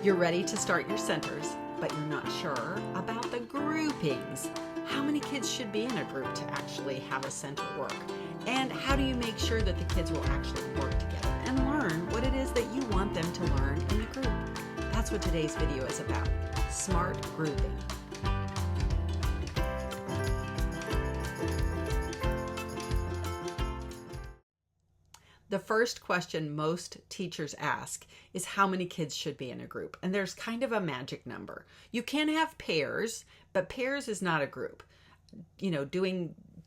You're ready to start your centers, but you're not sure about the groupings. How many kids should be in a group to actually have a center work? And how do you make sure that the kids will actually work together and learn what it is that you want them to learn in the group? That's what today's video is about, smart grouping. The first question most teachers ask is how many kids should be in a group. And there's kind of a magic number. You can have pairs, but pairs is not a group. You know,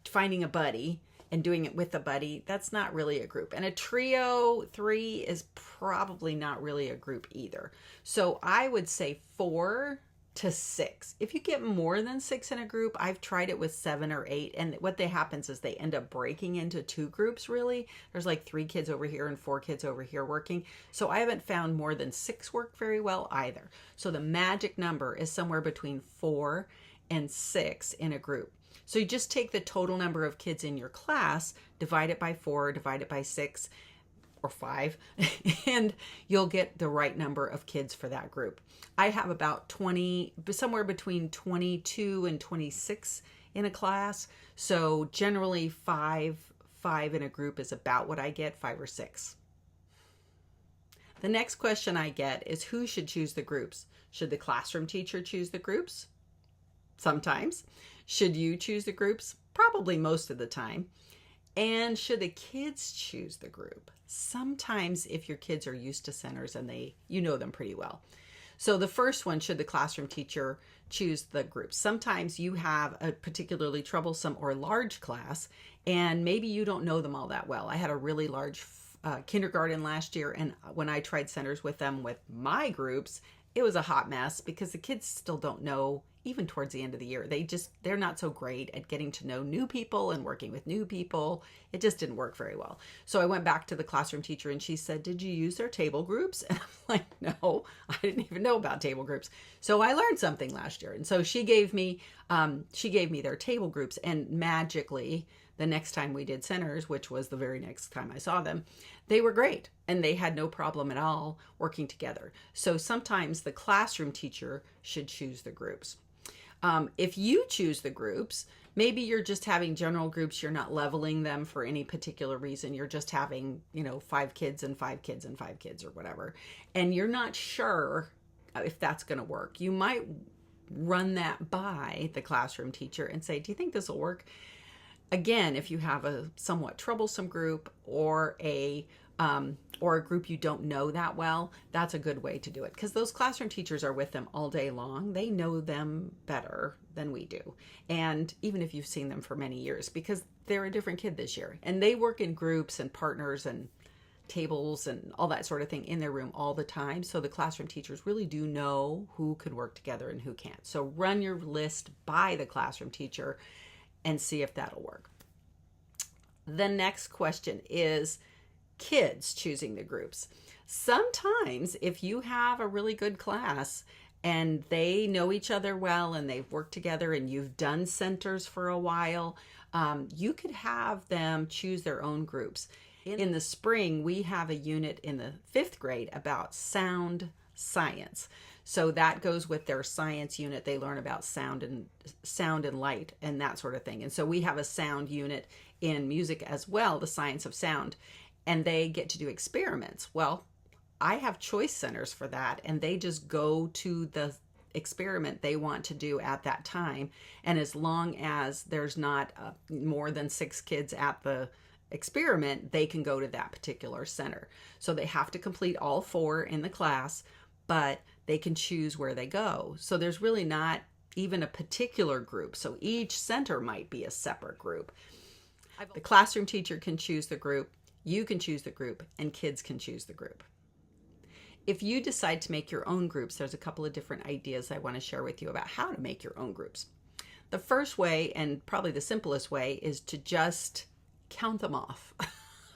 finding a buddy and doing it with a buddy, that's not really a group. And a trio, 3 is probably not really a group either. So I would say 4 to 6. If you get more than 6 in a group, I've tried it with 7 or 8, and what happens is they end up breaking into 2 groups really. There's like 3 kids over here and 4 kids over here working. So I haven't found more than 6 work very well either. So the magic number is somewhere between 4 and 6 in a group. So you just take the total number of kids in your class, divide it by 4, divide it by 6, or 5, and you'll get the right number of kids for that group. I have about 20, somewhere between 22 and 26 in a class. So generally 5 in a group is about what I get, 5 or 6. The next question I get is who should choose the groups? Should the classroom teacher choose the groups? Sometimes. Should you choose the groups? Probably most of the time. And should the kids choose the group? Sometimes if your kids are used to centers and you know them pretty well. So the first one, should the classroom teacher choose the group? Sometimes you have a particularly troublesome or large class and maybe you don't know them all that well. I had a really large kindergarten last year, and when I tried centers with them with my groups, it was a hot mess because the kids still don't know. Even towards the end of the year, they're not so great at getting to know new people and working with new people. It just didn't work very well. So I went back to the classroom teacher and she said, "Did you use their table groups?" And I'm like, "No, I didn't even know about table groups." So I learned something last year. And so she gave me their table groups, and magically the next time we did centers, which was the very next time I saw them, they were great and they had no problem at all working together. So sometimes the classroom teacher should choose the groups. If you choose the groups, maybe you're just having general groups, you're not leveling them for any particular reason. You're just having, 5 kids and 5 kids and 5 kids or whatever. And you're not sure if that's going to work. You might run that by the classroom teacher and say, "Do you think this will work?" Again, if you have a somewhat troublesome group or a group you don't know that well, that's a good way to do it, because those classroom teachers are with them all day long. They know them better than we do. And even if you've seen them for many years, because they're a different kid this year and they work in groups and partners and tables and all that sort of thing in their room all the time. So the classroom teachers really do know who can work together and who can't. So run your list by the classroom teacher and see if that'll work. The next question is kids choosing the groups. Sometimes if you have a really good class and they know each other well and they've worked together and you've done centers for a while, you could have them choose their own groups. In the spring, we have a unit in the 5th grade about sound science. So that goes with their science unit. They learn about sound and light and that sort of thing. And so we have a sound unit in music as well, the science of sound, and they get to do experiments. Well, I have choice centers for that, and they just go to the experiment they want to do at that time. And as long as there's not more than 6 kids at the experiment, they can go to that particular center. So they have to complete all 4 in the class, but they can choose where they go. So there's really not even a particular group. So each center might be a separate group. The classroom teacher can choose the group, you can choose the group, and kids can choose the group. If you decide to make your own groups, there's a couple of different ideas I want to share with you about how to make your own groups. The first way, and probably the simplest way, is to just count them off.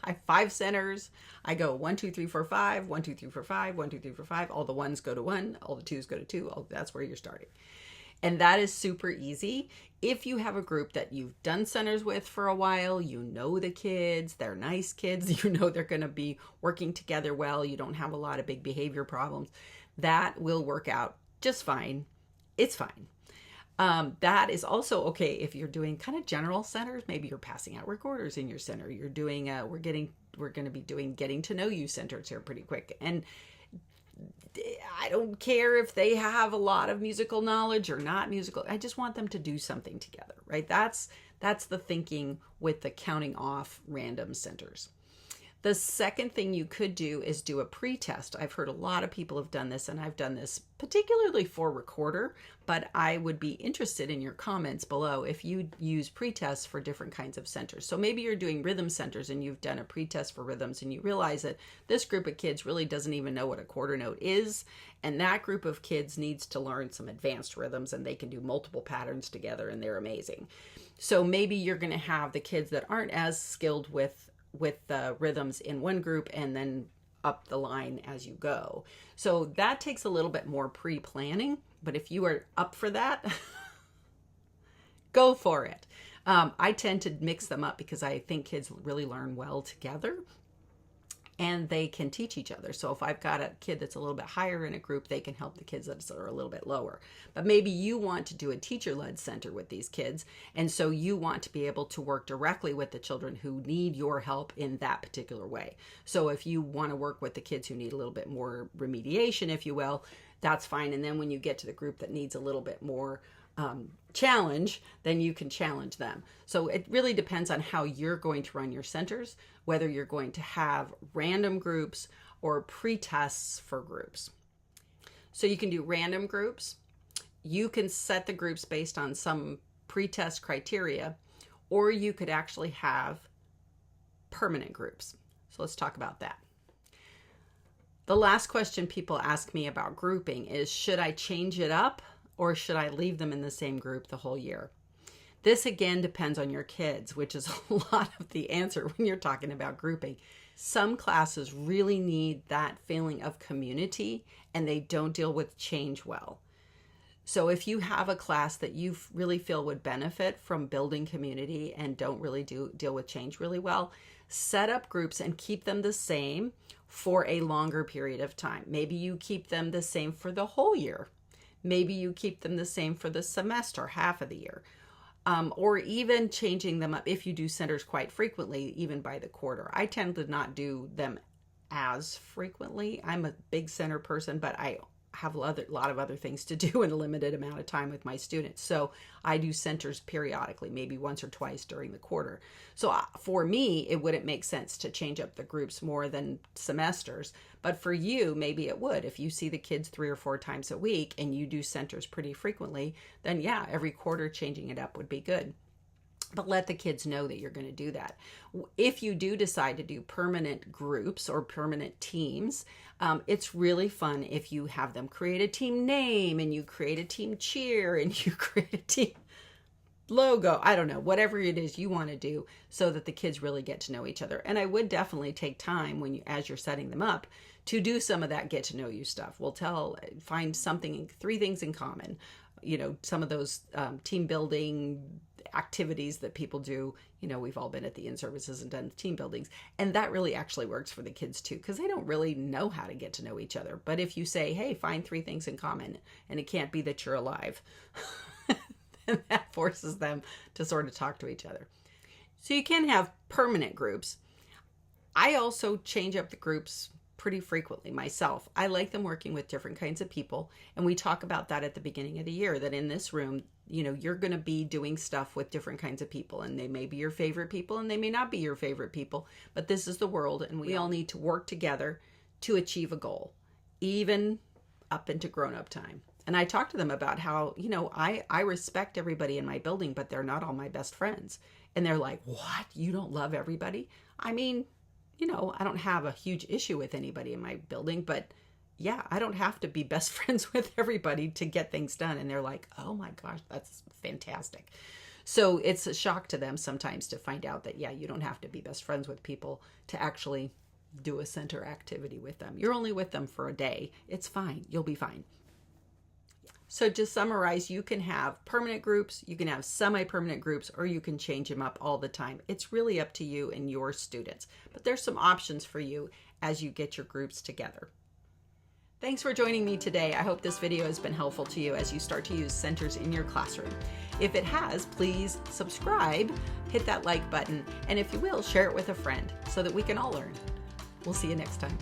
I have 5 centers. I go 1, 2, 3, 4, 5, 1, 2, 3, 4, 5, 1, 2, 3, 4, 5. All the 1s go to 1, all the 2s go to 2. That's where you're starting. And that is super easy. If you have a group that you've done centers with for a while, you know the kids, they're nice kids, you know they're going to be working together well, you don't have a lot of big behavior problems, that will work out just fine. It's fine. That is also okay if you're doing kind of general centers. Maybe you're passing out recorders in your center. You're doing we're going to be doing getting to know you centers here pretty quick. And I don't care if they have a lot of musical knowledge or not musical. I just want them to do something together, right? That's the thinking with the counting off random centers. The second thing you could do is do a pre-test. I've heard a lot of people have done this, and I've done this particularly for recorder, but I would be interested in your comments below if you use pre-tests for different kinds of centers. So maybe you're doing rhythm centers and you've done a pre-test for rhythms and you realize that this group of kids really doesn't even know what a quarter note is, and that group of kids needs to learn some advanced rhythms and they can do multiple patterns together and they're amazing. So maybe you're going to have the kids that aren't as skilled with the rhythms in one group and then up the line as you go. So that takes a little bit more pre-planning, but if you are up for that, go for it. I tend to mix them up because I think kids really learn well together and they can teach each other. So if I've got a kid that's a little bit higher in a group, they can help the kids that are a little bit lower. But maybe you want to do a teacher-led center with these kids, and so you want to be able to work directly with the children who need your help in that particular way. So if you want to work with the kids who need a little bit more remediation, if you will, that's fine. And then when you get to the group that needs a little bit more challenge, then you can challenge them. So it really depends on how you're going to run your centers, whether you're going to have random groups or pre-tests for groups. So you can do random groups. You can set the groups based on some pre-test criteria, or you could actually have permanent groups. So let's talk about that. The last question people ask me about grouping is, should I change it up or should I leave them in the same group the whole year? This again depends on your kids, which is a lot of the answer when you're talking about grouping. Some classes really need that feeling of community and they don't deal with change well. So if you have a class that you really feel would benefit from building community and don't really deal with change really well, set up groups and keep them the same for a longer period of time. Maybe you keep them the same for the whole year. Maybe you keep them the same for the semester, half of the year, or even changing them up if you do centers quite frequently, even by the quarter. I tend to not do them as frequently. I'm a big center person, but I have a lot of other things to do in a limited amount of time with my students. So I do centers periodically, maybe once or twice during the quarter. So for me, it wouldn't make sense to change up the groups more than semesters. But for you, maybe it would. If you see the kids 3 or 4 times a week and you do centers pretty frequently, then yeah, every quarter changing it up would be good. But let the kids know that you're going to do that. If you do decide to do permanent groups or permanent teams, it's really fun if you have them create a team name and you create a team cheer and you create a team logo. I don't know, whatever it is you want to do so that the kids really get to know each other. And I would definitely take time as you're setting them up to do some of that get to know you stuff. Find something, 3 things in common. You know, some of those team building activities that people do, you know, we've all been at the in-services and done team buildings, and that really actually works for the kids too, because they don't really know how to get to know each other. But if you say, hey, find 3 things in common, and it can't be that you're alive, then that forces them to sort of talk to each other. So you can have permanent groups. I also change up the groups pretty frequently myself. I like them working with different kinds of people, and we talk about that at the beginning of the year, that in this room, you know, you're going to be doing stuff with different kinds of people, and they may be your favorite people and they may not be your favorite people, but this is the world and we all need to work together to achieve a goal, even up into grown-up time. And I talk to them about how, you know, I respect everybody in my building, but they're not all my best friends. And they're like, what? You don't love everybody? I mean, you know, I don't have a huge issue with anybody in my building, but yeah, I don't have to be best friends with everybody to get things done. And they're like, oh my gosh, that's fantastic. So it's a shock to them sometimes to find out that, yeah, you don't have to be best friends with people to actually do a center activity with them. You're only with them for a day. It's fine. You'll be fine. So to summarize, you can have permanent groups, you can have semi-permanent groups, or you can change them up all the time. It's really up to you and your students. But there's some options for you as you get your groups together. Thanks for joining me today. I hope this video has been helpful to you as you start to use centers in your classroom. If it has, please subscribe, hit that like button, and if you will, share it with a friend so that we can all learn. We'll see you next time.